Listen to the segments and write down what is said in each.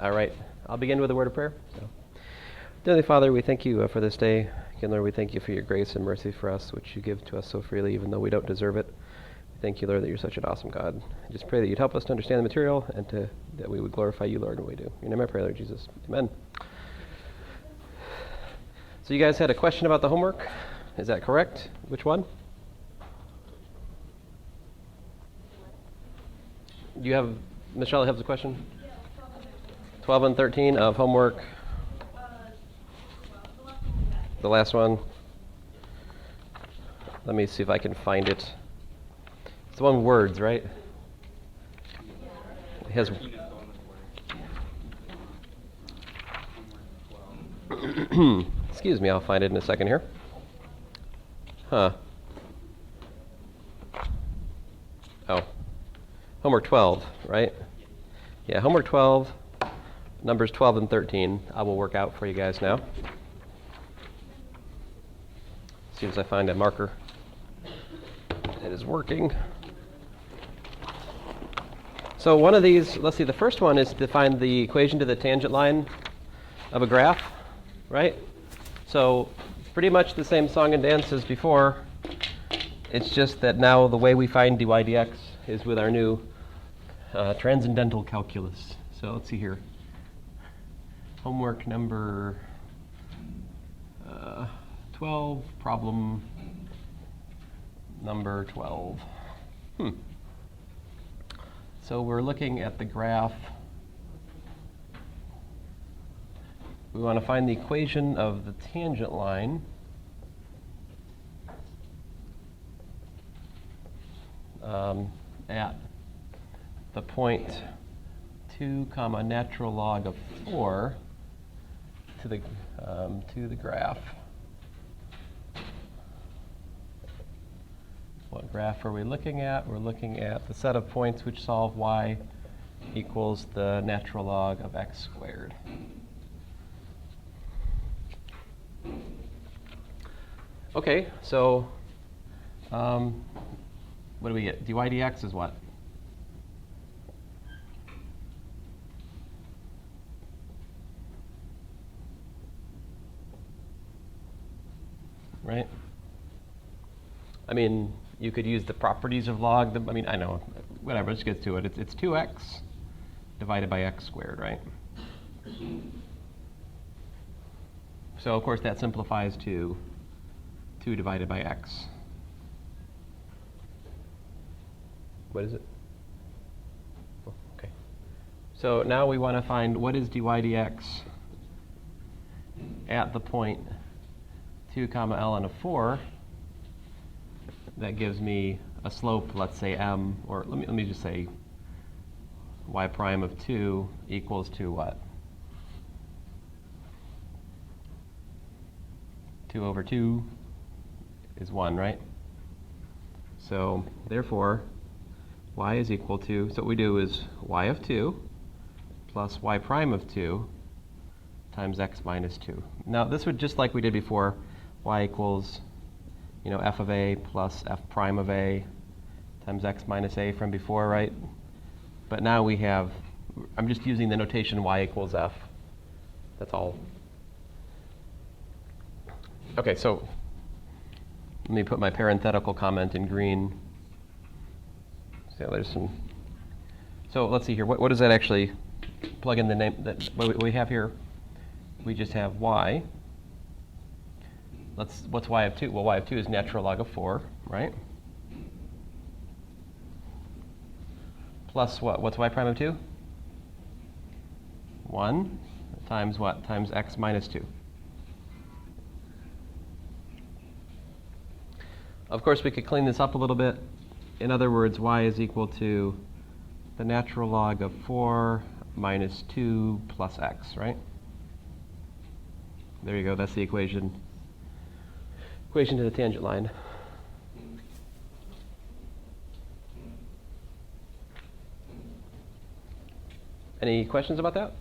All right, I'll begin with a word of prayer. Dearly Father, we thank you for this day. Again, Lord, we thank you for your grace and mercy for us, which you give to us so freely, even though we don't deserve it. We thank you, Lord, that you're such an awesome God. I just pray that you'd help us to understand the material and that we would glorify you, Lord, when we do. In your name I pray, Lord Jesus. Amen. So you guys had a question about the homework. Is that correct? Which one? You have, Michelle has a question? 12 and 13 of homework. The last one. Let me see if I can find it. It's the one with words, right? It has. Excuse me, I'll find it in a second here. Oh. Homework 12, right? Yeah, homework 12, numbers 12 and 13. I will work out for you guys now. As soon as I find a marker that is working. So one of these, let's see, the first one is to find the equation to the tangent line of a graph, right? So pretty much the same song and dance as before. It's just that now the way we find dy dx is with our new transcendental calculus. So let's see here. Homework number 12, problem number 12. So we're looking at the graph. We want to find the equation of the tangent line at the point 2 comma natural log of 4 to the graph. What graph are we looking at? We're looking at the set of points which solve y equals the natural log of x squared. Okay, so what do we get? dy dx is what? Right? I mean, you could use the properties of log. I know, whatever, let's get to it. It's 2x divided by x squared, right? So, of course, that simplifies to 2 divided by x. What is it? Oh, okay. So now we want to find what is dy dx at the point 2 comma ln of 4. That gives me a slope, let's say m, or let me just say y prime of 2 equals to what? 2 over 2 is 1, right? So therefore, y is equal to, so what we do is y of 2 plus y prime of 2 times x minus 2. Now this would, just like we did before, y equals, f of a plus f prime of a times x minus a from before, right? But now we have, I'm just using the notation y equals f. That's all. Okay, so let me put my parenthetical comment in green. So there's some. So let's see here. What does that actually plug in the name? What we have here? We just have y. What's y of 2? Well, y of 2 is natural log of 4, right? Plus what? What's y prime of 2? 1 times what? Times x minus 2. Of course, we could clean this up a little bit. In other words, y is equal to the natural log of 4 minus 2 plus x, right? There you go. That's the equation. Equation to the tangent line. Any questions about that?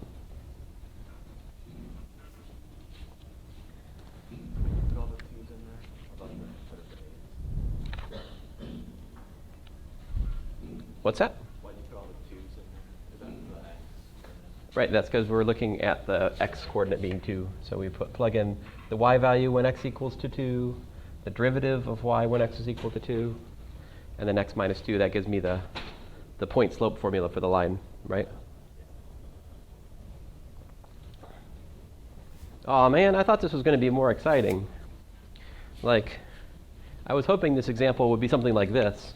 What's that? Why do you put all the twos in there? Is that for the x? Right, that's because we're looking at the x coordinate being 2. So we plug in the y value when x equals to 2, the derivative of y when x is equal to 2, and then x minus 2. That gives me the point slope formula for the line, right? Oh man, I thought this was going to be more exciting. Like, I was hoping this example would be something like this.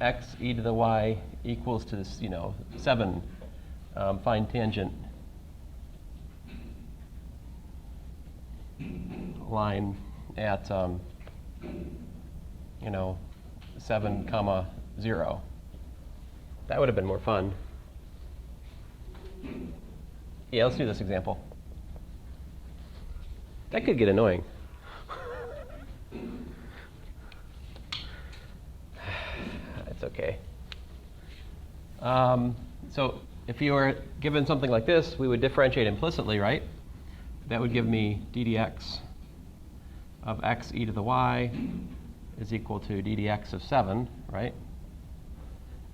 X e to the y equals to this, 7. Find tangent line at, 7, 0. That would have been more fun. Yeah, let's do this example. That could get annoying. It's okay. So if you were given something like this, we would differentiate implicitly, right? That would give me d dx of x e to the y is equal to d dx of 7, right?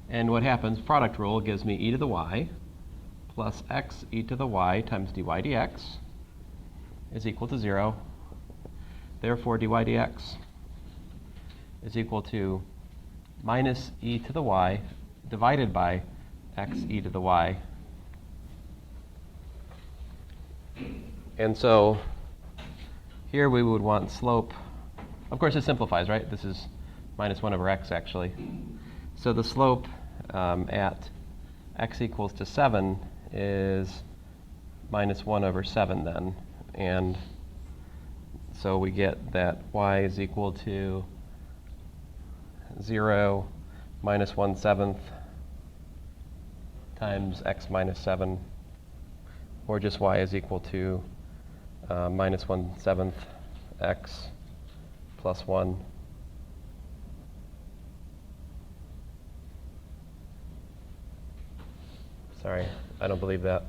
And what happens, product rule gives me e to the y plus x e to the y times dy dx is equal to 0. Therefore, dy dx is equal to minus e to the y divided by x e to the y. And so here we would want slope. Of course, it simplifies, right? This is minus 1 over x, actually. So the slope at x equals to 7 is minus 1 over 7 then. And so we get that y is equal to 0 minus 1/7 times x minus 7, or just y is equal to minus 1/7 x plus 1. Sorry, I don't believe that.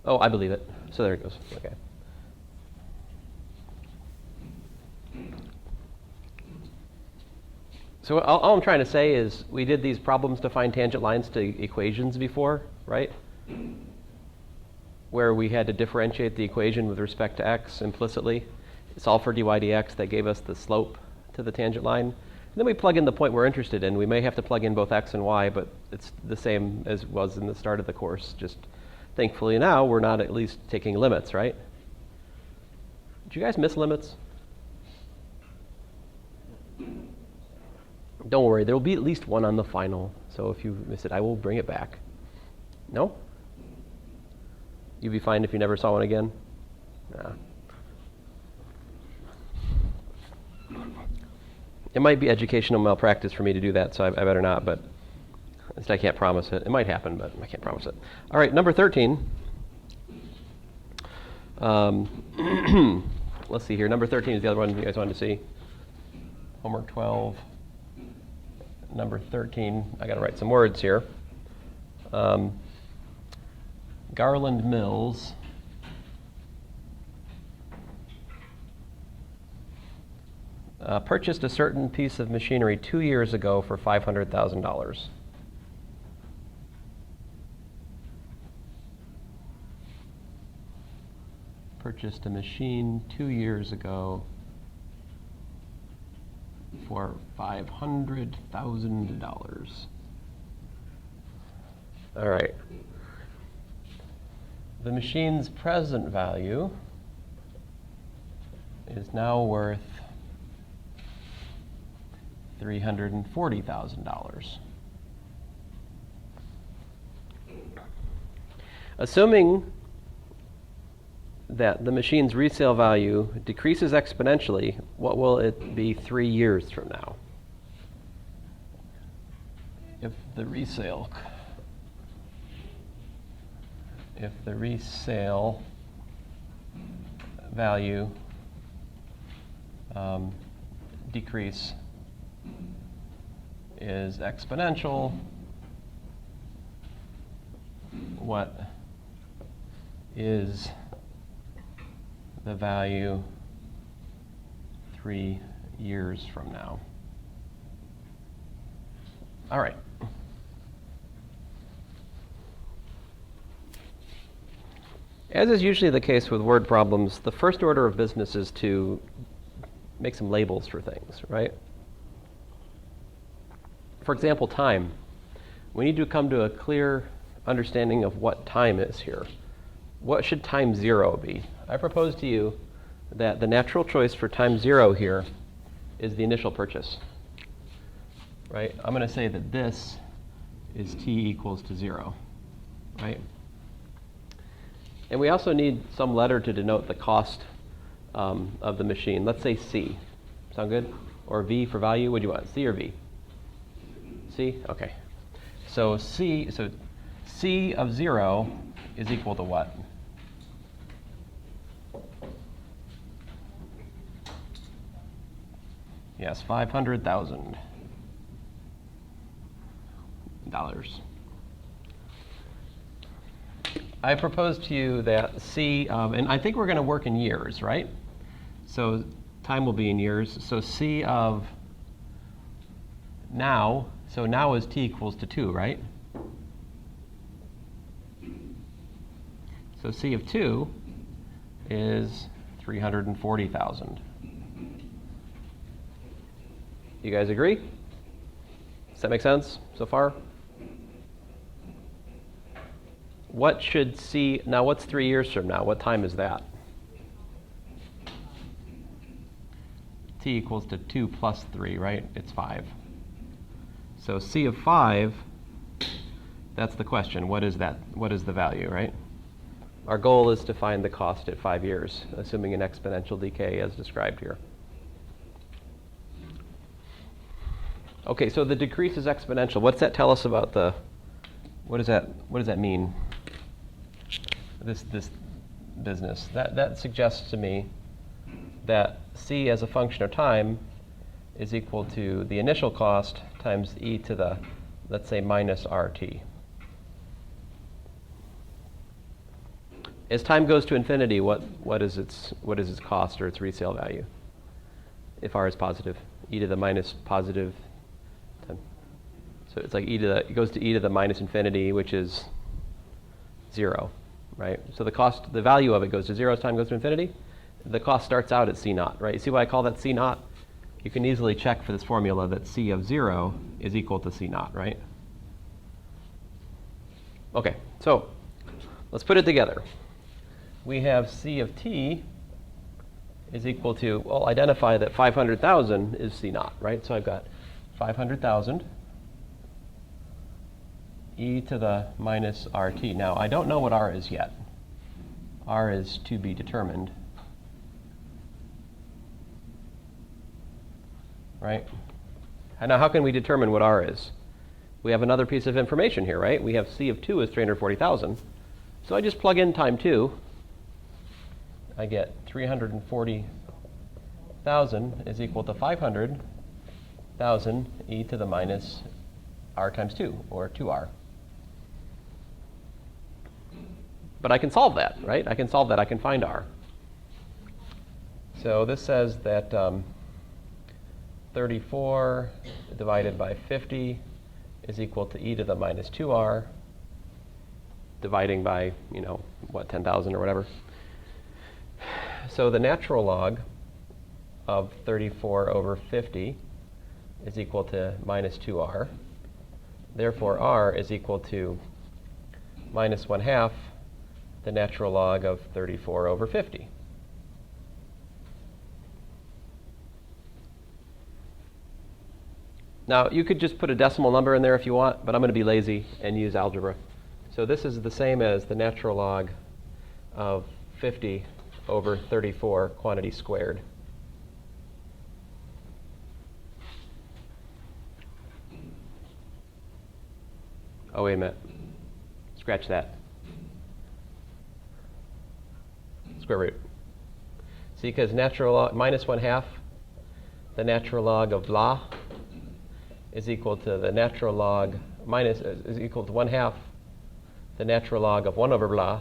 Oh, I believe it. So there it goes. Okay. So all I'm trying to say is we did these problems to find tangent lines to equations before, right? Where we had to differentiate the equation with respect to x implicitly. Solve for dy dx. That gave us the slope to the tangent line. And then we plug in the point we're interested in. We may have to plug in both x and y, but it's the same as was in the start of the course. Just thankfully now we're not at least taking limits, right? Did you guys miss limits? Don't worry, there will be at least one on the final. So if you miss it, I will bring it back. No? You'd be fine if you never saw one again? Nah. It might be educational malpractice for me to do that, so I better not, but at least I can't promise it. It might happen, but I can't promise it. All right, number 13. Let's see here. Number 13 is the other one you guys wanted to see. Homework 12. Number 13. I got to write some words here. Garland Mills purchased a certain piece of machinery 2 years ago for $500,000. Purchased a machine 2 years ago for $500,000. All right. The machine's present value is now worth $340,000. Assuming that the machine's resale value decreases exponentially, what will it be 3 years from now? If the resale value decrease is exponential, what is the value 3 years from now. All right. As is usually the case with word problems, the first order of business is to make some labels for things, right? For example, time. We need to come to a clear understanding of what time is here. What should time 0 be? I propose to you that the natural choice for time 0 here is the initial purchase, right? I'm going to say that this is t equals to 0, right? And we also need some letter to denote the cost of the machine. Let's say C. Sound good? Or V for value? What do you want, C or V? C? Okay. So C of 0 is equal to what? Yes, $500,000. I propose to you that C, and I think we're going to work in years, right? So time will be in years. So C of now, so now is t equals to 2, right? So C of 2 is 340,000. You guys agree? Does that make sense so far? What should C, now what's 3 years from now? What time is that? T equals to 2 plus 3, right? It's 5. So C of 5, that's the question. What is that? What is the value, right? Our goal is to find the cost at 5 years, assuming an exponential decay as described here. Okay, so the decrease is exponential. What's that tell us about the, what does that mean? This business. That suggests to me that C as a function of time is equal to the initial cost times e to the, let's say, minus RT. As time goes to infinity, what is its cost or its resale value? If R is positive, e to the minus positive. So it's like it goes to e to the minus infinity, which is 0, right? So the value of it goes to 0 as time goes to infinity. The cost starts out at C naught, right? You see why I call that C naught? You can easily check for this formula that C of 0 is equal to C naught, right? Okay, so let's put it together. We have C of t is equal to, well, identify that 500,000 is C naught, right? So I've got 500,000 e to the minus RT. Now, I don't know what R is yet. R is to be determined, right? And now, how can we determine what R is? We have another piece of information here, right? We have C of 2 is 340,000. So I just plug in time 2. I get 340,000 is equal to 500,000 e to the minus R times 2, or 2R. But I can solve that, right? I can solve that. I can find R. So this says that 34 divided by 50 is equal to e to the minus 2R, dividing by, 10,000 or whatever. So the natural log of 34 over 50 is equal to minus 2R. Therefore, R is equal to minus 1/2 the natural log of 34 over 50. Now, you could just put a decimal number in there if you want, but I'm going to be lazy and use algebra. So this is the same as the natural log of 50 over 34 quantity squared. Oh, wait a minute. Scratch that. Square root. See, because natural log minus 1/2, the natural log of blah is equal to the natural log minus is equal to 1/2 the natural log of 1 over blah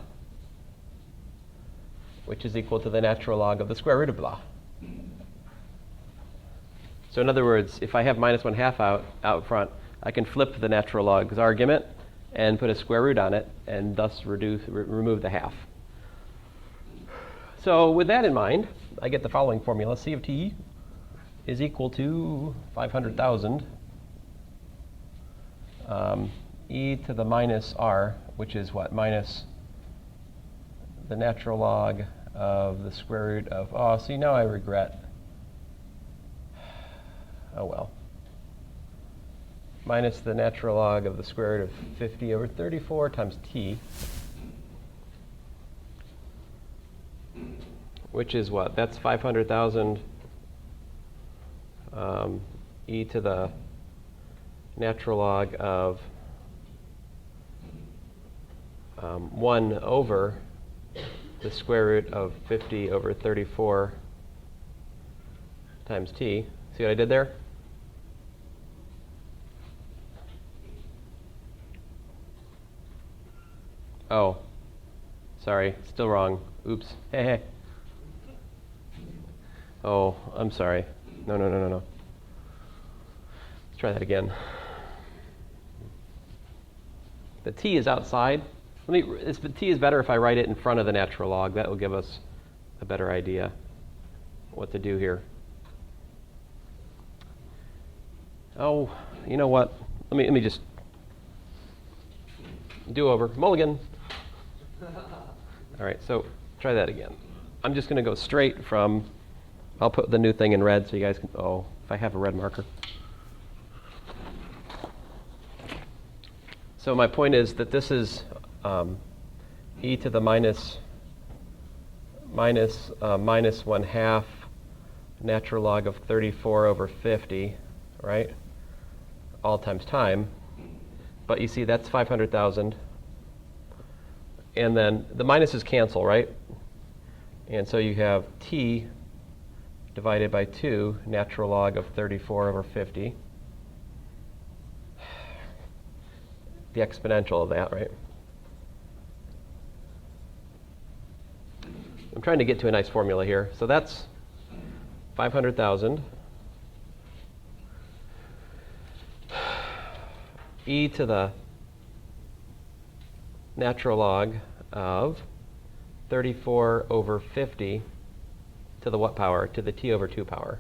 which is equal to the natural log of the square root of blah. So in other words, if I have minus 1/2 out front, I can flip the natural log's argument and put a square root on it, and thus remove the half. So with that in mind, I get the following formula. C of t is equal to 500,000 e to the minus r, which is what? Minus the natural log of the square root of, oh, see, now I regret. Oh, well. Minus the natural log of the square root of 50 over 34 times t, which is what? That's 500,000 e to the natural log of 1 over the square root of 50 over 34 times t. See what I did there? Oh, sorry, still wrong. Oops. Hey, hey. Oh, I'm sorry. No. Let's try that again. The t is outside. The t is better if I write it in front of the natural log. That will give us a better idea what to do here. Oh, you know what? Let me just do over. Mulligan. All right, so try that again. I'm just going to go straight from, I'll put the new thing in red so you guys can, oh, if I have a red marker. So my point is that this is e to the minus 1/2 natural log of 34 over 50, right? All times time. But you see, that's 500,000. And then the minuses cancel, right? And so you have t divided by 2 natural log of 34 over 50. The exponential of that, right? I'm trying to get to a nice formula here. So that's 500,000 e to the natural log of 34 over 50 to the what power? To the t over 2 power.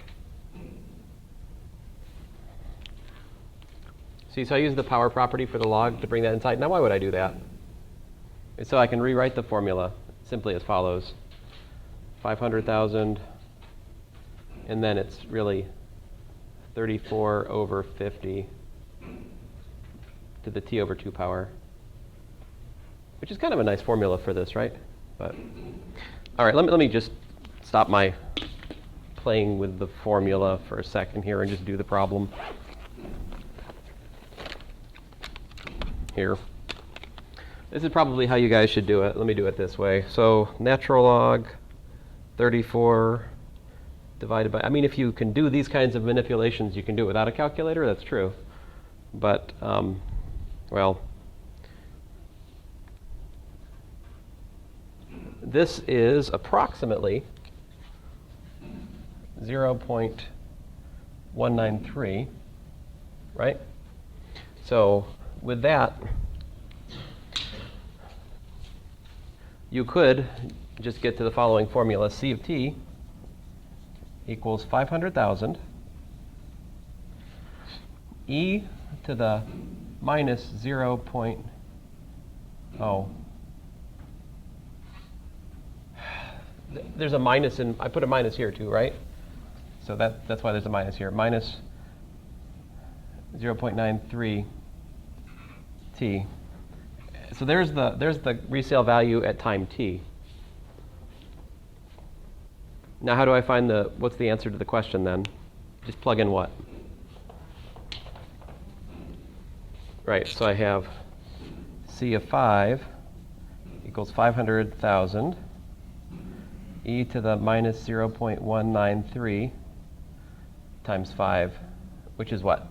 See, so I use the power property for the log to bring that inside. Now why would I do that? It's so I can rewrite the formula simply as follows. 500,000, and then it's really 34 over 50 to the t over 2 power, which is kind of a nice formula for this, right? But all right, let me just stop my playing with the formula for a second here and just do the problem here. This is probably how you guys should do it. Let me do it this way. So natural log 34 divided by, I mean, if you can do these kinds of manipulations, you can do it without a calculator, that's true. But, well, this is approximately 0.193, right? So with that, you could just get to the following formula. C of t equals 500,000 e to the minus 0.0. There's a minus in, I put a minus here too, right? So that's why there's a minus here. Minus 0.93 t. So there's the resale value at time t. Now how do I find what's the answer to the question then? Just plug in what? Right, so I have C of 5 equals 500,000 e to the minus 0.193 times 5, which is what?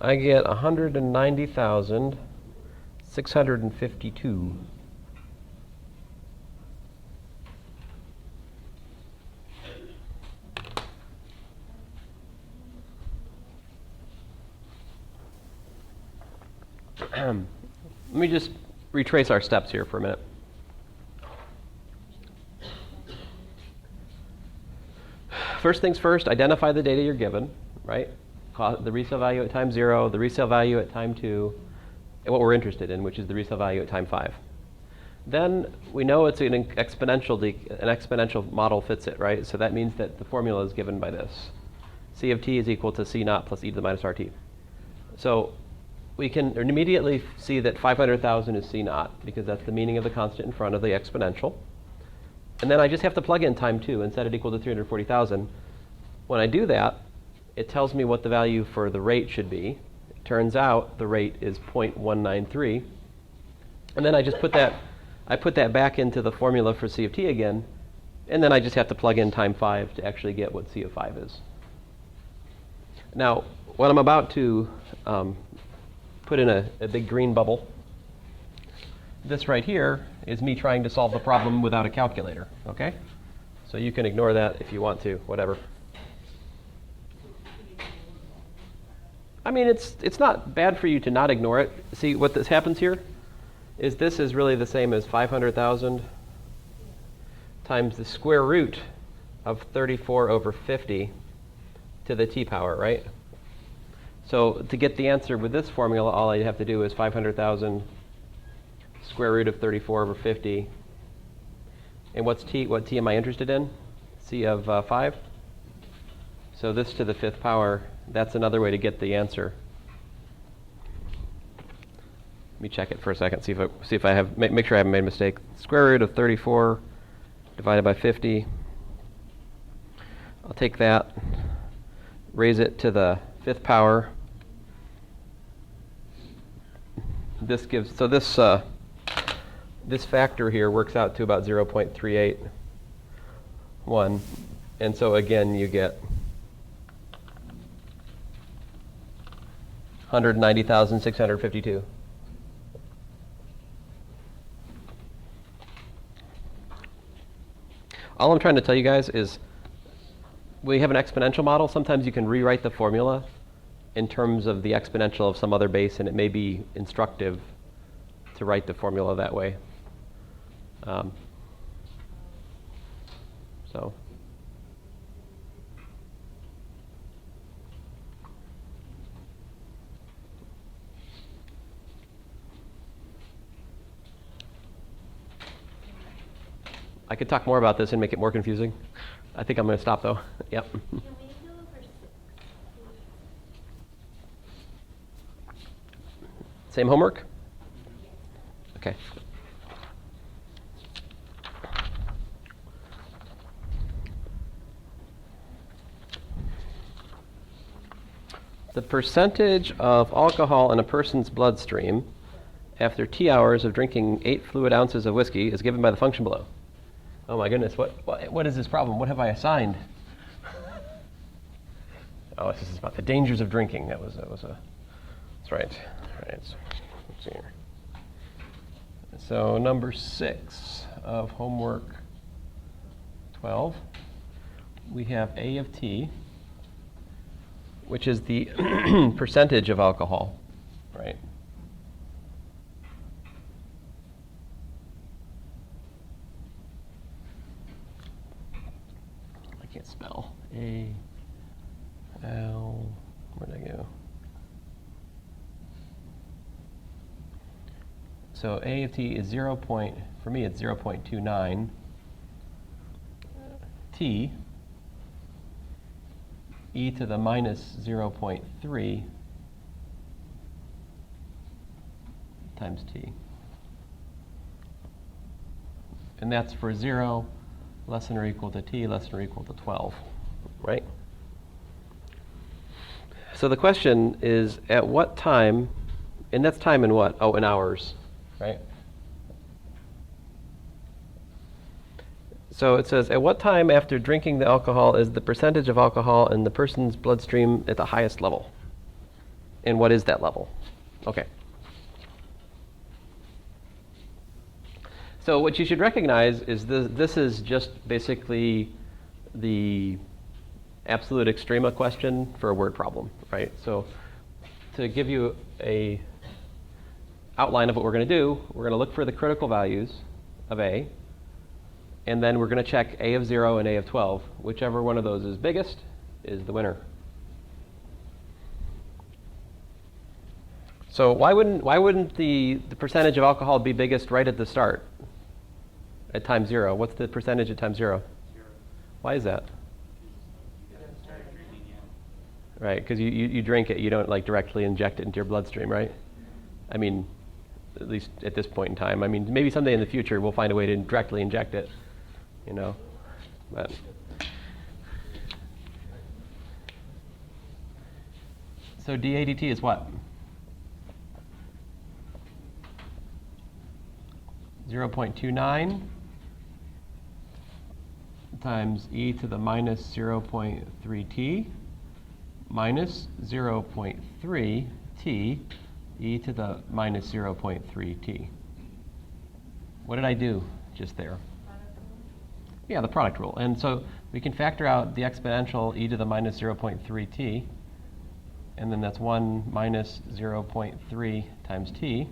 I get 190,652. Let me just retrace our steps here for a minute. First things first, identify the data you're given, right? The resale value at time 0, the resale value at time 2, and what we're interested in, which is the resale value at time 5. Then we know it's an exponential model fits it, right? So that means that the formula is given by this. C of t is equal to C naught plus e to the minus RT. So we can immediately see that 500,000 is C naught, because that's the meaning of the constant in front of the exponential. And then I just have to plug in time 2 and set it equal to 340,000. When I do that, it tells me what the value for the rate should be. It turns out the rate is 0.193. And then I just put that back into the formula for C of t again, and then I just have to plug in time 5 to actually get what C of 5 is. Now, what I'm about to put in a big green bubble, this right here is me trying to solve the problem without a calculator, okay? So you can ignore that if you want to, whatever. I mean, it's not bad for you to not ignore it. See, what this happens here is this is really the same as 500,000 times the square root of 34 over 50 to the t power, right? So to get the answer with this formula, all I have to do is 500,000 square root of 34 over 50. And what's t? What t am I interested in? C of 5. So this to the 5th power, that's another way to get the answer. Let me check it for a second, see if I have, make sure I haven't made a mistake. Square root of 34 divided by 50. I'll take that, raise it to the 5th power. This gives, so this factor here works out to about 0.381. And so again, you get 190,652. All I'm trying to tell you guys is when you have an exponential model, sometimes you can rewrite the formula in terms of the exponential of some other base, and it may be instructive to write the formula that way. So. I could talk more about this and make it more confusing. I think I'm going to stop, though. Yep. Can we go over 6? Same homework? Okay. The percentage of alcohol in a person's bloodstream after T hours of drinking 8 fluid ounces of whiskey is given by the function below. Oh my goodness, what is this problem? What have I assigned? Oh, this is about the dangers of drinking. That's right. All right, so let's see here. So number 6 of homework 12, we have A of T, which is the percentage of alcohol, right? I can't spell. A, L, where'd I go? So A of T is for me it's 0.29. T, e to the minus 0.3 times t. And that's for 0 less than or equal to t less than or equal to 12, right? So the question is, at what time, and that's time in what? Oh, in hours, right? So it says, at what time after drinking the alcohol is the percentage of alcohol in the person's bloodstream at the highest level? And what is that level? Okay. So what you should recognize is this is just basically the absolute extrema question for a word problem, right? So to give you a outline of what we're going to do, we're going to look for the critical values of A, and then we're going to check A of 0 and A of 12. Whichever one of those is biggest is the winner. So why wouldn't the percentage of alcohol be biggest right at the start, at time 0? What's the percentage at time 0? 0. Why is that? You haven't started drinking yet. Right, because you drink it, you don't like directly inject it into your bloodstream, right? I mean, at least at this point in time. I mean, maybe someday in the future we'll find a way to directly inject it, you know. But so dA dt is what? 0.29 times e to the minus 0.3t minus 0.3t e to the minus 0.3t. What did I do just there? Yeah, the product rule. And so we can factor out the exponential e to the minus 0.3t, and then that's 1 minus 0.3 times t.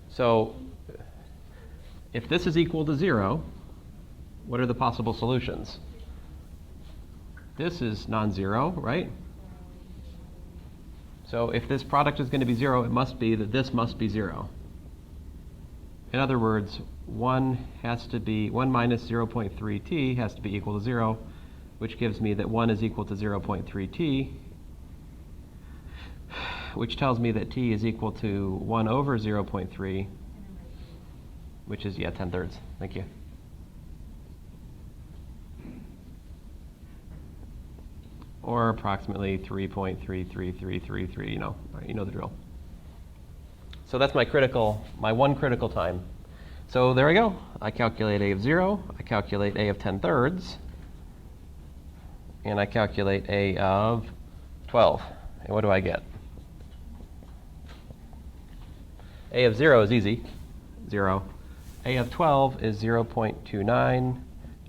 So if this is equal to 0, what are the possible solutions? This is non-zero, right? So if this product is going to be 0, it must be that this must be 0. In other words, 1 minus 0.3t has to be equal to 0, which gives me that 1 is equal to 0.3t, which tells me that t is equal to 1 over 0.3, which is, 10/3. Thank you. Or approximately 3.33333, you know the drill. So that's my one critical time. So there we go. I calculate A of 0, I calculate A of 10/3, and I calculate A of 12. And what do I get? A of 0 is easy, 0. A of 12 is 0.29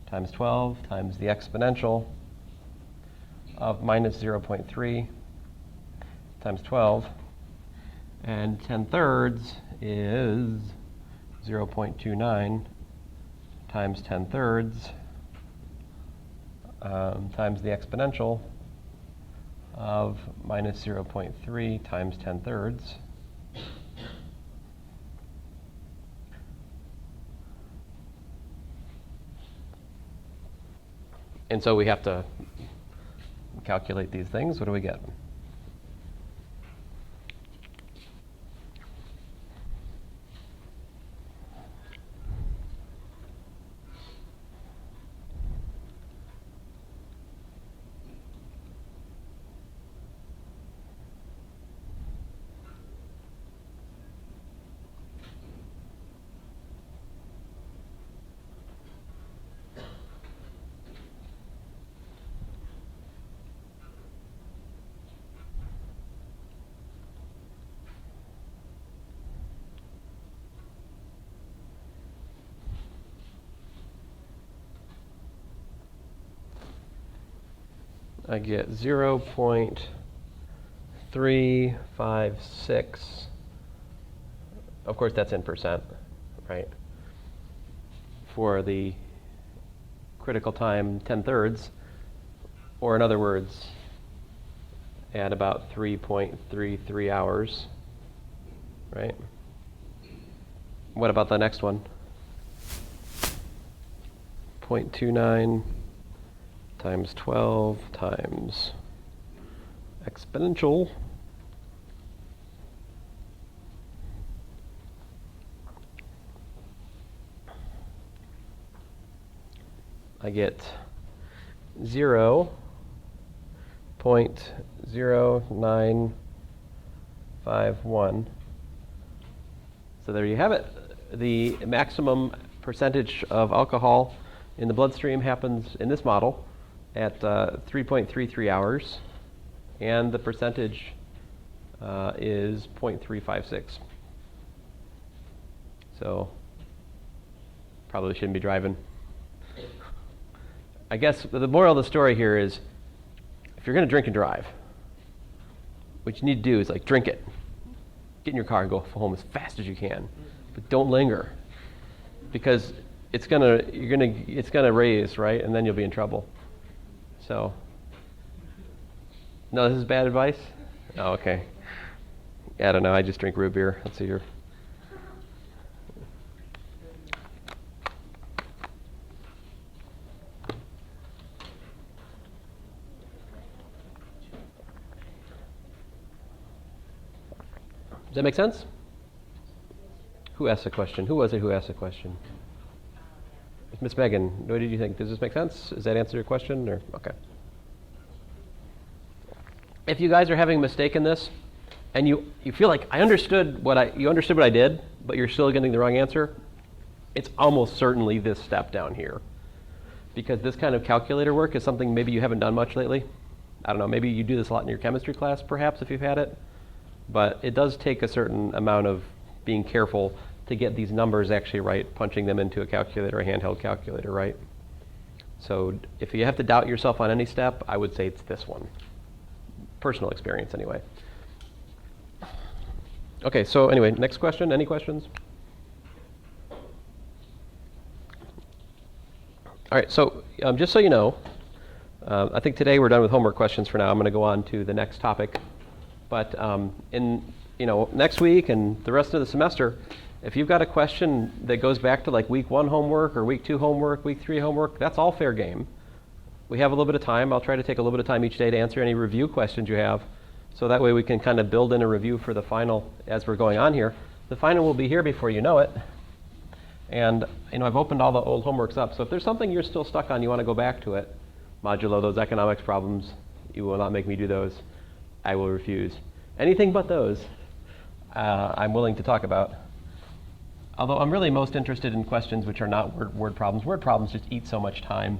times 12 times the exponential of minus 0.3 times 12. And 10/3 is 0.29 times 10/3 times the exponential of minus 0.3 times 10/3. And so we have to calculate these things. What do we get? I get 0.356. Of course, that's in percent, right? For the critical time 10/3, or in other words, at about 3.33 hours, right? What about the next one? 0.29 times 12 times exponential I get 0.0951. So there you have it. The maximum percentage of alcohol in the bloodstream happens in this model at 3.33 hours, and the percentage is 0.356. So probably shouldn't be driving. I guess the moral of the story here is, if you're going to drink and drive, what you need to do is like drink it, get in your car and go home as fast as you can, but don't linger, because it's gonna raise, right, and then you'll be in trouble. So, no, this is bad advice? Oh, okay. I don't know, I just drink root beer. Let's see here. Does that make sense? Who asked the question? Who was it who asked the question? It's Miss Megan. What did you think? Does this make sense? Does that answer your question? Or okay. If you guys are having a mistake in this, and you feel like you understood what I did, but you're still getting the wrong answer, it's almost certainly this step down here, because this kind of calculator work is something maybe you haven't done much lately. I don't know. Maybe you do this a lot in your chemistry class, perhaps, if you've had it. But it does take a certain amount of being careful to get these numbers actually right, punching them into a calculator, a handheld calculator, right? So if you have to doubt yourself on any step, I would say it's this one. Personal experience, anyway. Okay, so anyway, next question. Any questions? All right, so just so you know, I think today we're done with homework questions for now. I'm going to go on to the next topic. But next week and the rest of the semester, if you've got a question that goes back to like week 1 homework or week 2 homework, week 3 homework, that's all fair game. We have a little bit of time. I'll try to take a little bit of time each day to answer any review questions you have. So that way we can kind of build in a review for the final as we're going on here. The final will be here before you know it. And I've opened all the old homeworks up. So if there's something you're still stuck on, you want to go back to it, modulo those economics problems, you will not make me do those. I will refuse. Anything but those, I'm willing to talk about. Although I'm really most interested in questions which are not word problems. Word problems just eat so much time.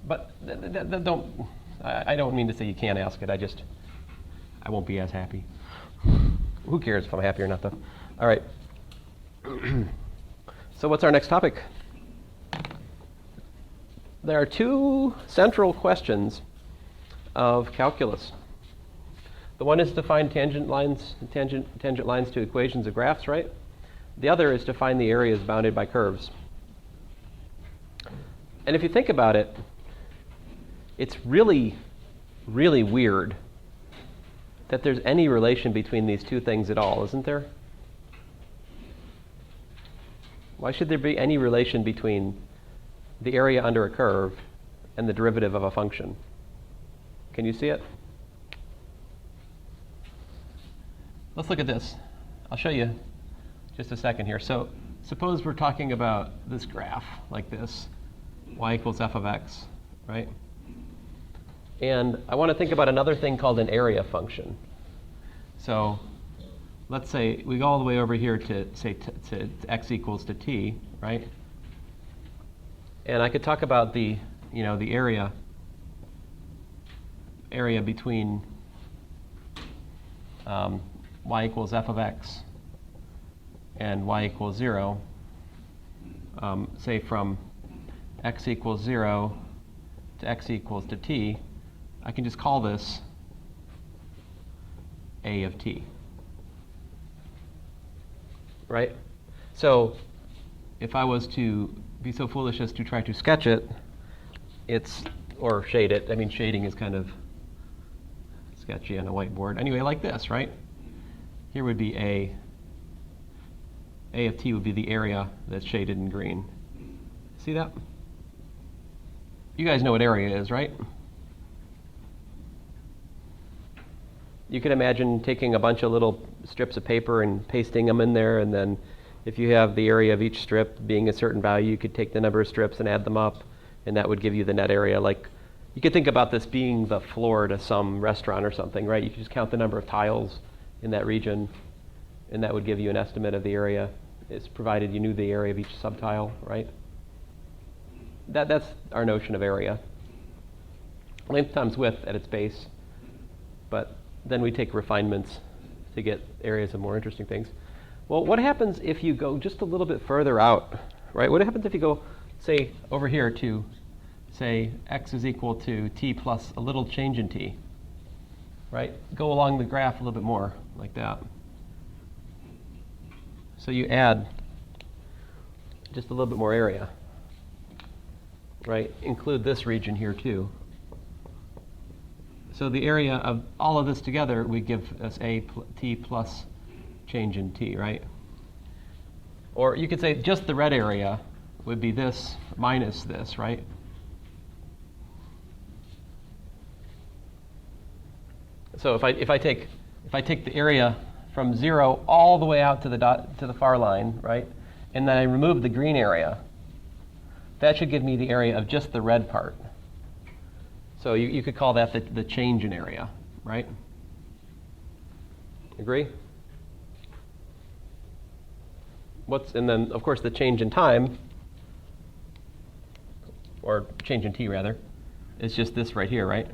But I don't mean to say you can't ask it. I won't be as happy. Who cares if I'm happy or not, though? All right. So what's our next topic? There are 2 central questions of calculus. The one is to find tangent lines to equations of graphs, right? The other is to find the areas bounded by curves. And if you think about it, it's really, really weird that there's any relation between these 2 things at all, isn't there? Why should there be any relation between the area under a curve and the derivative of a function? Can you see it? Let's look at this. I'll show you just a second here. So suppose we're talking about this graph like this, y equals f of x, right? And I want to think about another thing called an area function. So let's say we go all the way over here to say to x equals to t, right? And I could talk about the area between y equals f of x and y equals 0, say from x equals 0 to x equals to t, I can just call this a of t. Right? So if I was to be so foolish as to try to sketch it, or shade it. I mean, shading is kind of sketchy on a whiteboard. Anyway, like this, right? Here would be A of t would be the area that's shaded in green. See that? You guys know what area is, right? You could imagine taking a bunch of little strips of paper and pasting them in there, and then if you have the area of each strip being a certain value, you could take the number of strips and add them up, and that would give you the net area. Like, you could think about this being the floor to some restaurant or something, right? You could just count the number of tiles in that region, and that would give you an estimate of the area. It's provided you knew the area of each subtile, right? That's our notion of area. length times width at its base, but then we take refinements to get areas of more interesting things. Well, what happens if you go just a little bit further out, right? What happens if you go, say, over here to, say, x is equal to t plus a little change in t, right? Go along the graph a little bit more, like that. So you add just a little bit more area, right? Include this region here too. So the area of all of this together, we give us t plus change in t, right? Or you could say just the red area would be this minus this, right? So if I take the area from 0 all the way out to the far line, right? And then I remove the green area, that should give me the area of just the red part. So you could call that the change in area, right? Agree? And then, of course, the change in time, or change in t, rather, is just this right here, right?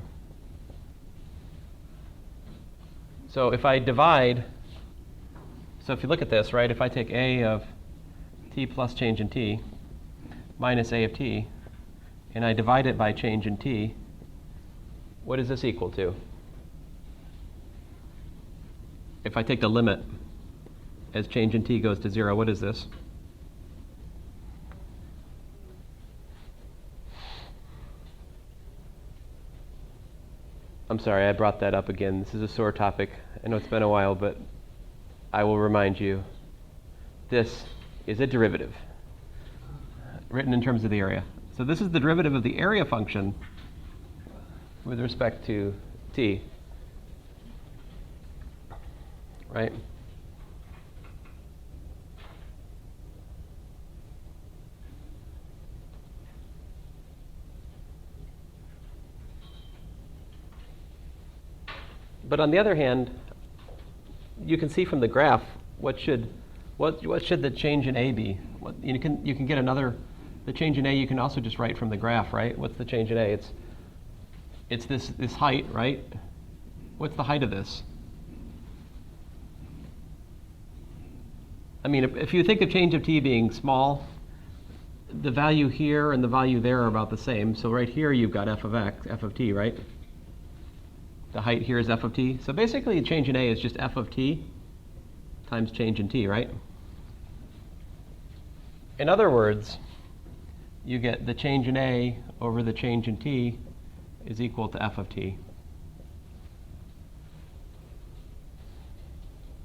So if I divide, so if you look at this, right, if I take a of t plus change in t minus a of t, and I divide it by change in t, what is this equal to? If I take the limit as change in t goes to 0, what is this? I'm sorry, I brought that up again. This is a sore topic. I know it's been a while, but I will remind you. This is a derivative, written in terms of the area. So this is the derivative of the area function with respect to t, right? But on the other hand, you can see from the graph what should the change in a be? You can get the change in a you can also just write from the graph, right? What's the change in a? It's this height, right? What's the height of this? I mean, if you think of change of t being small, the value here and the value there are about the same. So right here you've got f of t, right? The height here is f of t. So basically, change in a is just f of t times change in t, right? In other words, you get the change in a over the change in t is equal to f of t.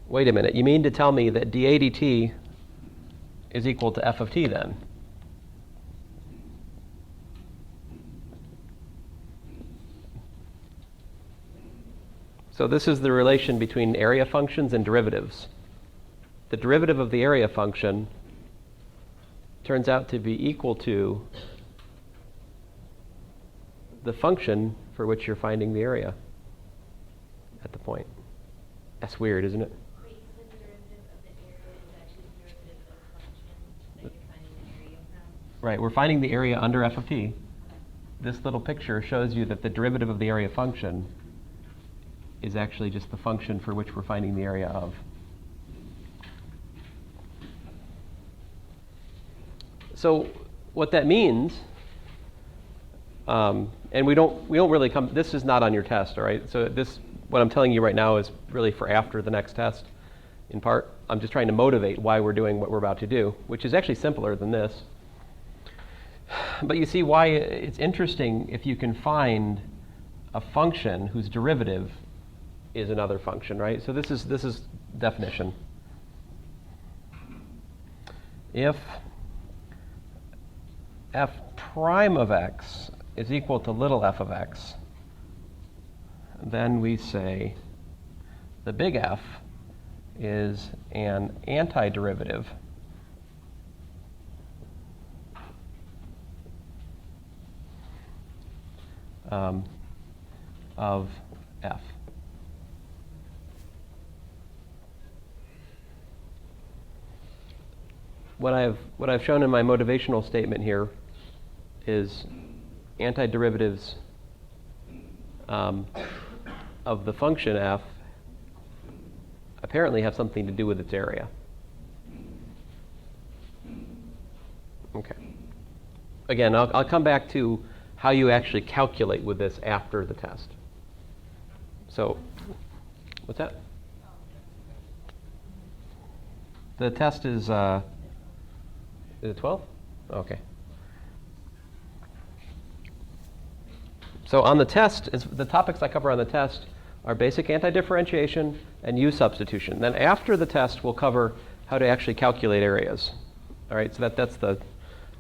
Wait a minute. You mean to tell me that dA dt is equal to f of t then? So this is the relation between area functions and derivatives. The derivative of the area function turns out to be equal to the function for which you're finding the area at the point. That's weird, isn't it? Wait, you said the derivative of the area is actually the derivative of the function that you're finding the area from? Right, we're finding the area under f of t. This little picture shows you that the derivative of the area function is actually just the function for which we're finding the area of. So what that means, and we don't really come, this is not on your test, all right? So what I'm telling you right now is really for after the next test, in part. I'm just trying to motivate why we're doing what we're about to do, which is actually simpler than this. But you see why it's interesting if you can find a function whose derivative is another function, right? So this is definition. If f prime of x is equal to little f of x, then we say the big F is an antiderivative of f. What I've shown in my motivational statement here is antiderivatives of the function f apparently have something to do with its area. Okay. Again, I'll come back to how you actually calculate with this after the test. So, what's that? The test is it 12? Okay. So on the test, the topics I cover on the test are basic antidifferentiation and U substitution. Then after the test, we'll cover how to actually calculate areas. All right, so that's the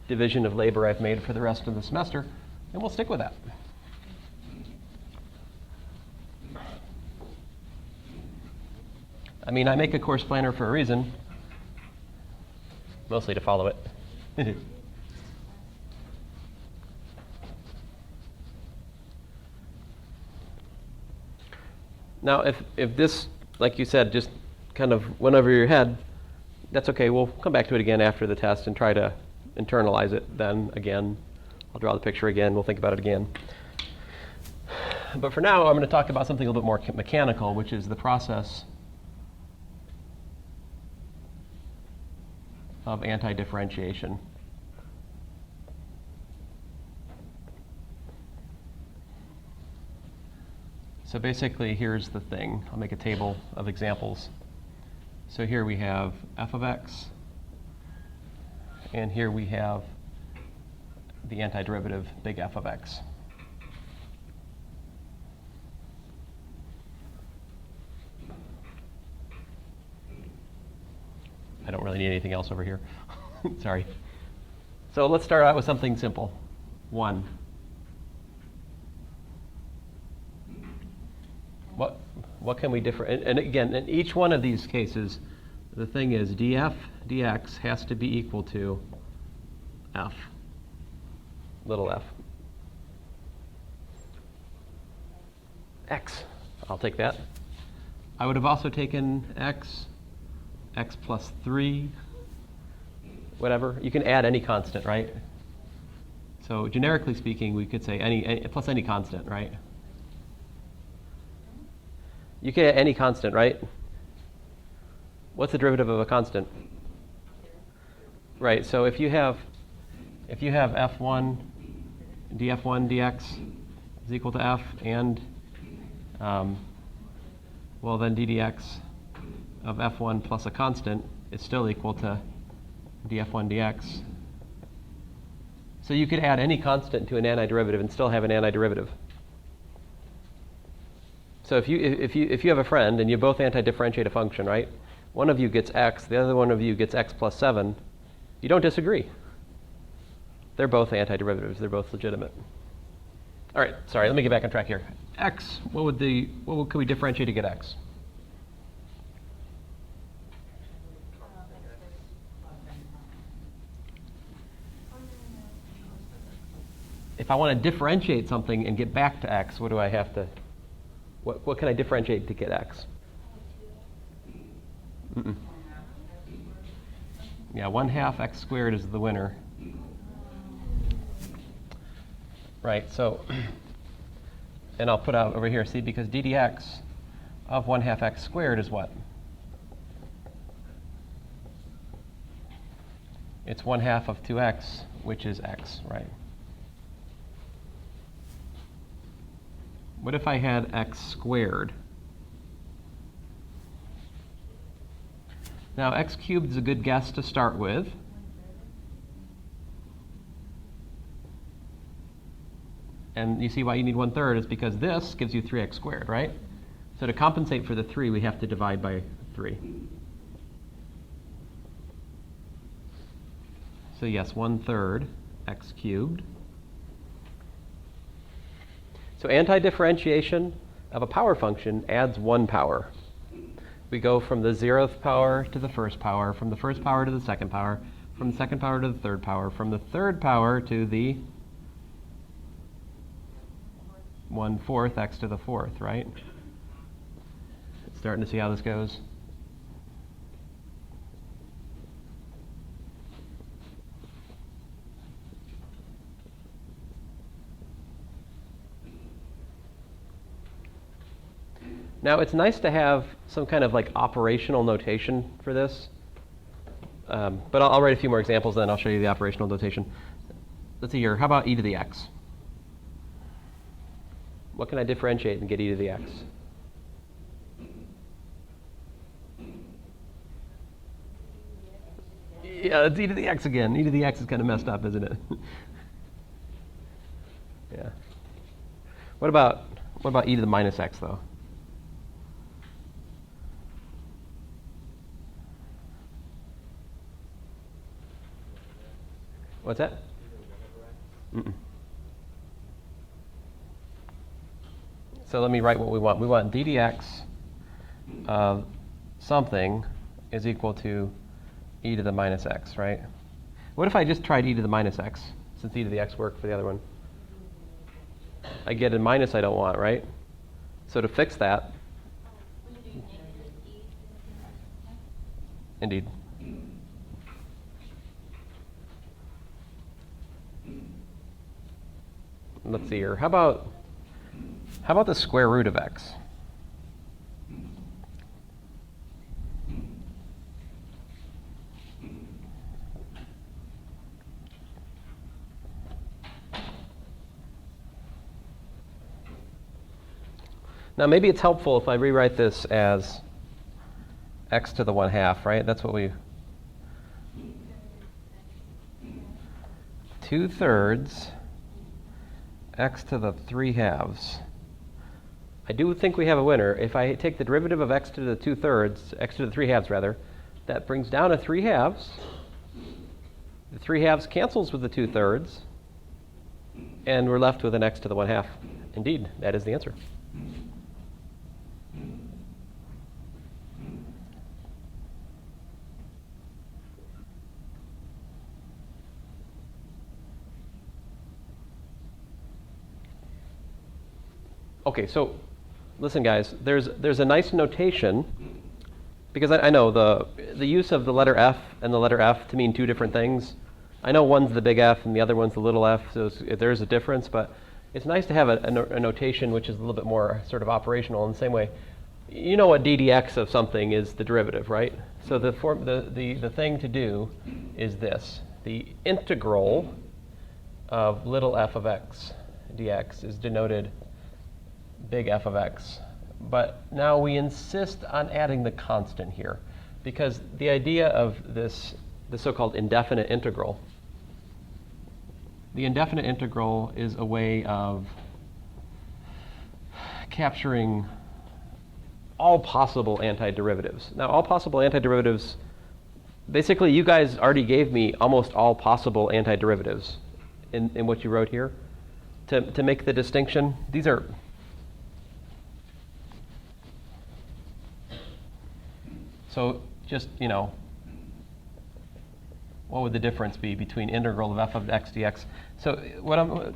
division of labor I've made for the rest of the semester, and we'll stick with that. I mean, I make a course planner for a reason, mostly to follow it. Now, if this, like you said, just kind of went over your head, that's okay. We'll come back to it again after the test and try to internalize it then again. I'll draw the picture again. We'll think about it again. But for now, I'm going to talk about something a little bit more mechanical, which is the process of antidifferentiation. So basically, here's the thing. I'll make a table of examples. So here we have f of x, and here we have the antiderivative big F of x. I don't really need anything else over here. Sorry. So let's start out with something simple. 1. What can we differ? And again, in each one of these cases, the thing is df dx has to be equal to f, little f. X, I'll take that. I would have also taken x plus 3, whatever. You can add any constant, right? So generically speaking, we could say any plus any constant, right? You can add any constant, right? What's the derivative of a constant? Right, so if you have f1 df1 dx is equal to f, and well then ddx of f1 plus a constant is still equal to df1 dx. So you could add any constant to an antiderivative and still have an antiderivative. So if you have a friend and you both antidifferentiate a function, right? One of you gets x, the other one of you gets x plus 7. You don't disagree. They're both antiderivatives. They're both legitimate. All right, sorry, let me get back on track here. X, what could we differentiate to get x? If I want to differentiate something and get back to x, what do I have to, what can I differentiate to get x? Mm-mm. Yeah, 1/2 x squared is the winner. Right, so, and I'll put out over here, see, because ddx of 1/2 x squared is what? It's 1/2 of 2x, which is x, right? What if I had x squared? Now, x cubed is a good guess to start with. And you see why you need 1/3 is because this gives you 3x squared, right? So to compensate for the 3, we have to divide by 3. So yes, 1/3 x cubed. So antidifferentiation of a power function adds 1 power. We go from the 0th power to the 1st power, from the 1st power to the 2nd power, from the 2nd power to the 3rd power, from the 3rd power to the 1/4 x to the 4th, right? Starting to see how this goes. Now, it's nice to have some kind of like operational notation for this. But I'll write a few more examples, then I'll show you the operational notation. Let's see here. How about e to the x? What can I differentiate and get e to the x? Yeah, it's e to the x again. E to the x is kind of messed up, isn't it? Yeah. What about e to the minus x, though? What's that? Mm-mm. So let me write what we want. We want d dx of something is equal to e to the minus x, right? What if I just tried e to the minus x, since e to the x worked for the other one? I get a minus I don't want, right? So to fix that, indeed. Let's see here. How about the square root of x? Now, maybe it's helpful if I rewrite this as x to the 1/2, right? That's what we... 2/3 x to the 3/2. I do think we have a winner. If I take the derivative of x to the 2/3, x to the 3/2 rather, that brings down a 3/2. The 3/2 cancels with the 2/3, and we're left with an x to the 1/2. Indeed, that is the answer. Okay, so listen, guys. There's a nice notation, because I know the use of the letter f and the letter f to mean two different things. I know one's the big F and the other one's the little f, so there's a difference. But it's nice to have a notation which is a little bit more sort of operational. In the same way, you know what d dx of something is the derivative, right? So the thing to do is this: the integral of little f of x dx is denoted big F of x. But now we insist on adding the constant here, because the idea of the so-called indefinite integral, the indefinite integral is a way of capturing all possible antiderivatives. Now, all possible antiderivatives, basically you guys already gave me almost all possible antiderivatives in what you wrote here. To make the distinction, these are... So just, what would the difference be between integral of f of x dx? So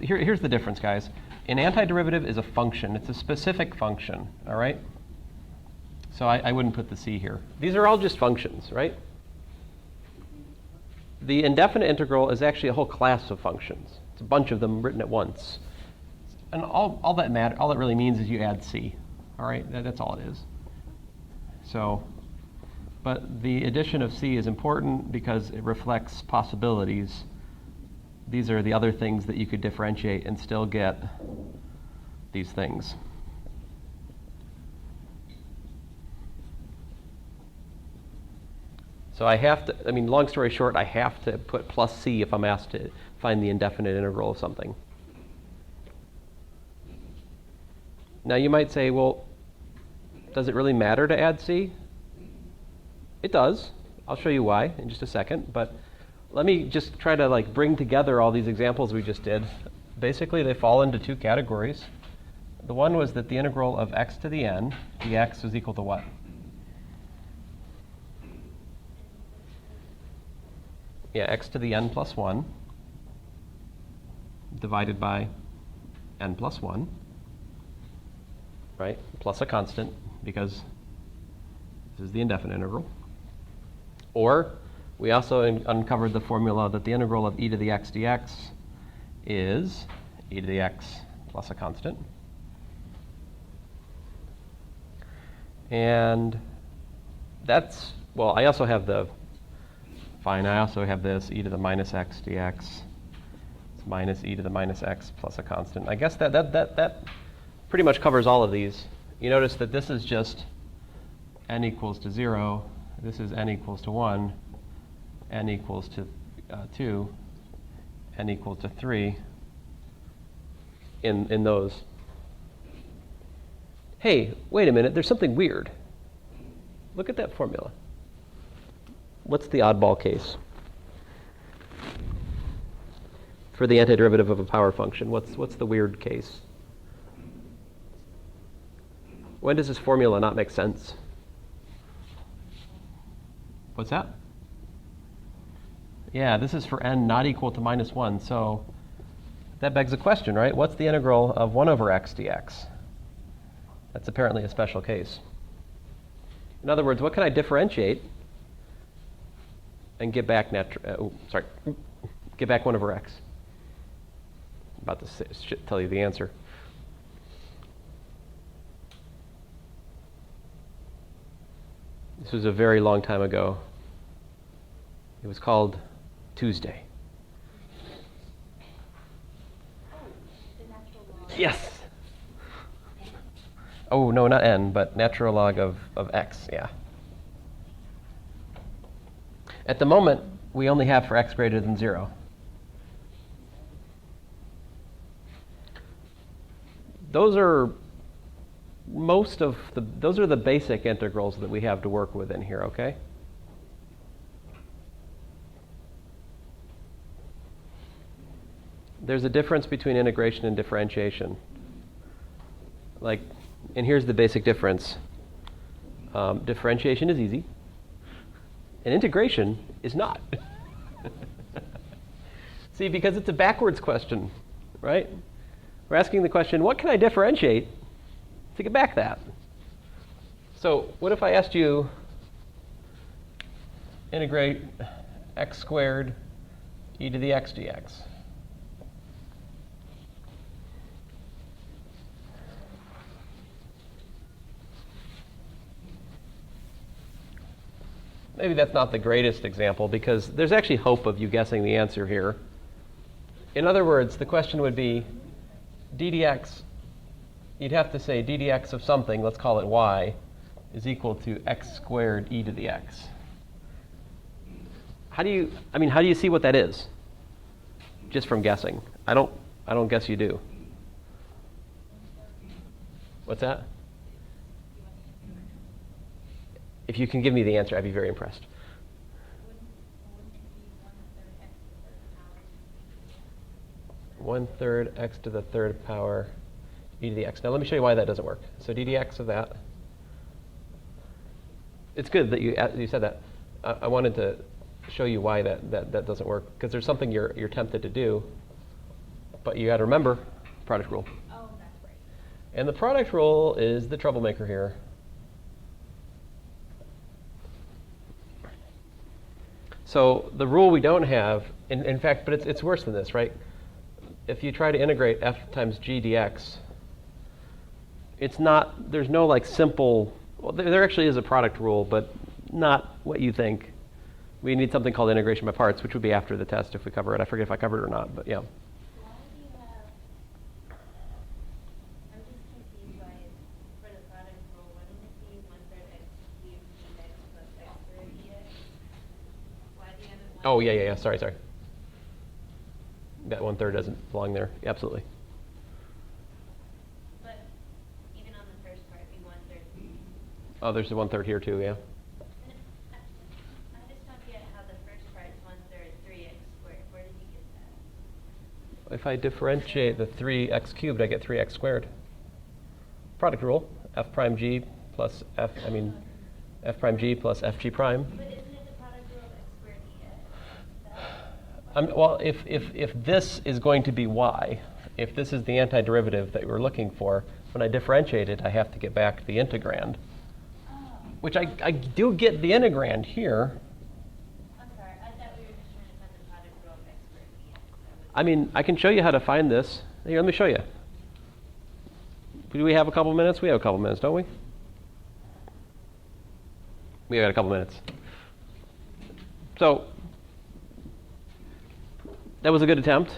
here's the difference, guys. An antiderivative is a function. It's a specific function, all right? So I wouldn't put the c here. These are all just functions, right? The indefinite integral is actually a whole class of functions. It's a bunch of them written at once. And all that really means is you add c, all right? That's all it is. So... But the addition of c is important because it reflects possibilities. These are the other things that you could differentiate and still get these things. So long story short, I have to put plus c if I'm asked to find the indefinite integral of something. Now you might say, well, does it really matter to add c? It does. I'll show you why in just a second, but let me just try to bring together all these examples we just did. Basically, they fall into two categories. The one was that the integral of x to the n dx was equal to what? Yeah, x to the n plus 1 divided by n plus 1, right? Plus a constant, because this is the indefinite integral. Or we also uncovered the formula that the integral of e to the x dx is e to the x plus a constant. And that's, well, I also have the, fine, I also have this e to the minus x dx. It's minus e to the minus x plus a constant. I guess that pretty much covers all of these. You notice that this is just n equals to 0. This is n equals to 1, n equals to 2, n equals to 3 in those. Hey, wait a minute, there's something weird. Look at that formula. What's the oddball case? For the antiderivative of a power function, what's the weird case? When does this formula not make sense? What's that? Yeah, this is for n not equal to minus 1, so that begs a question, right? What's the integral of 1 over x dx? That's apparently a special case. In other words, what can I differentiate and get back get back 1 over x? I'm about to tell you the answer. This was a very long time ago. It was called Tuesday. The natural law. Yes. Oh, no, not n, but natural log of x, yeah. At the moment, we only have for x greater than 0. Those are those are the basic integrals that we have to work with in here, okay? There's a difference between integration and differentiation. And here's the basic difference. Differentiation is easy, and integration is not. See, because it's a backwards question, right? We're asking the question, what can I differentiate to get back that? So what if I asked you, integrate x squared e to the x dx? Maybe that's not the greatest example because there's actually hope of you guessing the answer here. In other words, the question would be d dx, you'd have to say d dx of something, let's call it y, is equal to x squared e to the x. How do you see what that is? Just from guessing. I don't guess you do. What's that? If you can give me the answer, I'd be very impressed. One third x to the third power e to the x. Now let me show you why that doesn't work. So d dx of that. It's good that you said that. I wanted to show you why that doesn't work because there's something you're tempted to do, but you got to remember product rule. Oh, that's right. And the product rule is the troublemaker here. So the rule we don't have, in fact, but it's worse than this, right? If you try to integrate f times g dx, it's not, there's no like simple, well, there actually is a product rule, but not what you think. We need something called integration by parts, which would be after the test if we cover it. I forget if I covered it or not, but yeah. Why do you have, I'm just confused by, for the product rule, wouldn't it be 1/3 x cubed dx plus x squared dx? Why do you have it? Oh, yeah. Sorry. That 1/3 doesn't belong there. Absolutely. But even on the first part, it'd be 1/3. Oh, there's the 1/3 here too, yeah. I just don't get how the first part is 1/3 3x squared. Where did you get that? If I differentiate the 3x cubed, I get 3x squared. Product rule, f prime g plus f prime g plus fg prime. But isn't it the product rule of x squared dx? Well, if this is going to be y, if this is the antiderivative that we're looking for, when I differentiate it, I have to get back the integrand, which I do get the integrand here. I'm sorry, I thought we were just trying to find the product rule of x squared dx. I mean, I can show you how to find this. Here, let me show you. Do we have a couple minutes? We have a couple minutes, don't we? We got a couple minutes. So that was a good attempt,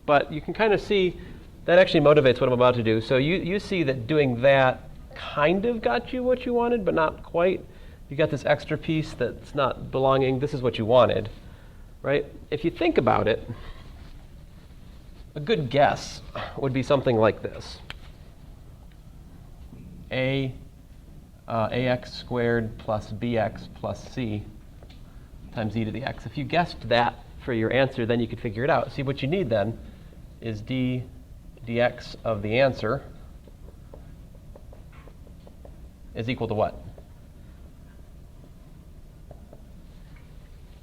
but you can kind of see that actually motivates what I'm about to do. So you see that doing that kind of got you what you wanted, but not quite. You got this extra piece that's not belonging. This is what you wanted, right? If you think about it, a good guess would be something like this. Ax squared plus bx plus c times e to the x. If you guessed that for your answer, then you could figure it out. See, what you need then is dx of the answer is equal to what?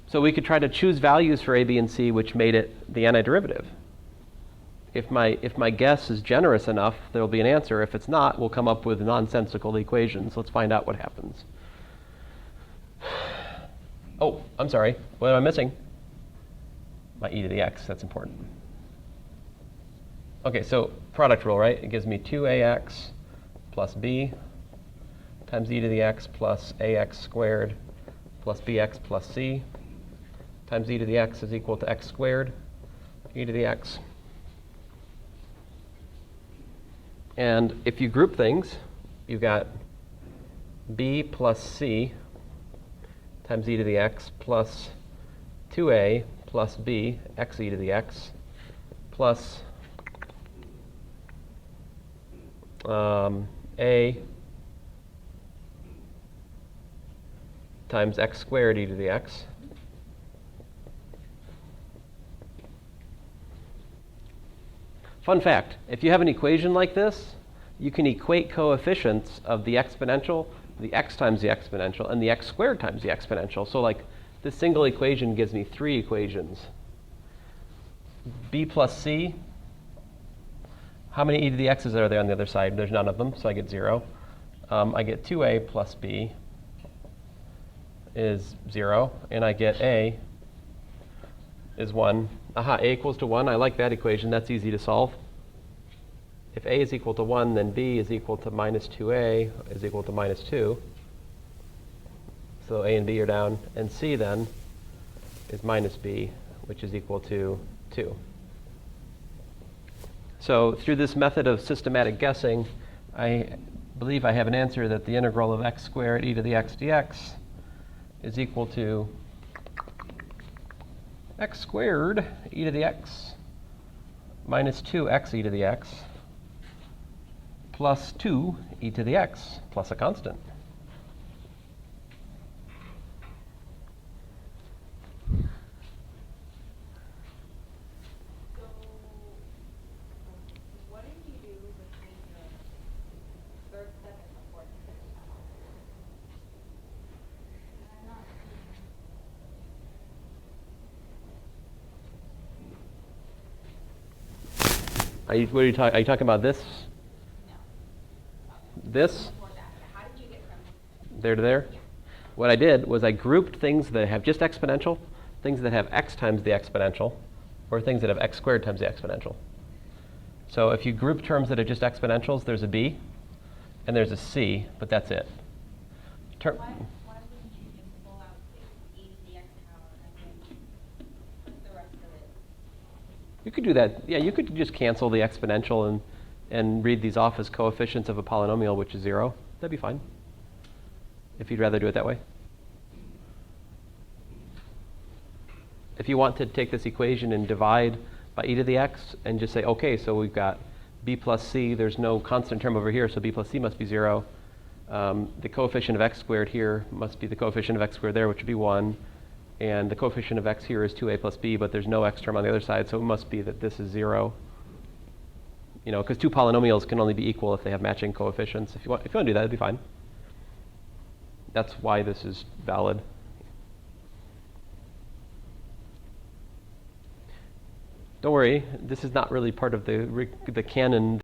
So we could try to choose values for a, b, and c which made it the antiderivative. If my guess is generous enough, there will be an answer. If it's not, we'll come up with nonsensical equations. Let's find out what happens. Oh, I'm sorry. What am I missing? My e to the x. That's important. Okay, so product rule, right? It gives me 2ax plus b times e to the x plus ax squared plus bx plus c times e to the x is equal to x squared e to the x. And if you group things, you've got b plus c times e to the x plus 2a plus b x e to the x plus a times x squared e to the x. Fun fact, if you have an equation like this, you can equate coefficients of the exponential, the x times the exponential, and the x squared times the exponential. So like this single equation gives me 3 equations. B plus c, how many e to the x's are there on the other side? There's none of them, so I get 0. I get 2a plus b is 0, and I get a is 1. Aha, a equals to 1. I like that equation. That's easy to solve. If a is equal to 1, then b is equal to minus 2a is equal to minus 2. So a and b are down. And c then is minus b, which is equal to 2. So through this method of systematic guessing, I believe I have an answer that the integral of x squared e to the x dx is equal to x squared e to the x minus 2x e to the x plus 2 e to the x plus a constant. So, what did you do between the third step and the fourth step? I'm not Are you talking about this? This? before that. How did you get from There to there? What I did was I grouped things that have just exponential, things that have x times the exponential, or things that have x squared times the exponential. So if you group terms that are just exponentials, there's a b, and there's a c, but that's it. why wouldn't you just pull out the e to the x power and then put the rest of it? You could do that. Yeah, you could just cancel the exponential and read these off as coefficients of a polynomial, which is 0. That'd be fine, if you'd rather do it that way. If you want to take this equation and divide by e to the x and just say, okay, so we've got b plus c, there's no constant term over here, so b plus c must be 0. The coefficient of x squared here must be the coefficient of x squared there, which would be 1. And the coefficient of x here is 2a plus b, but there's no x term on the other side, so it must be that this is 0. You know, because two polynomials can only be equal if they have matching coefficients. If you want to do that, it'd be fine. That's why this is valid. Don't worry, this is not really part of the canon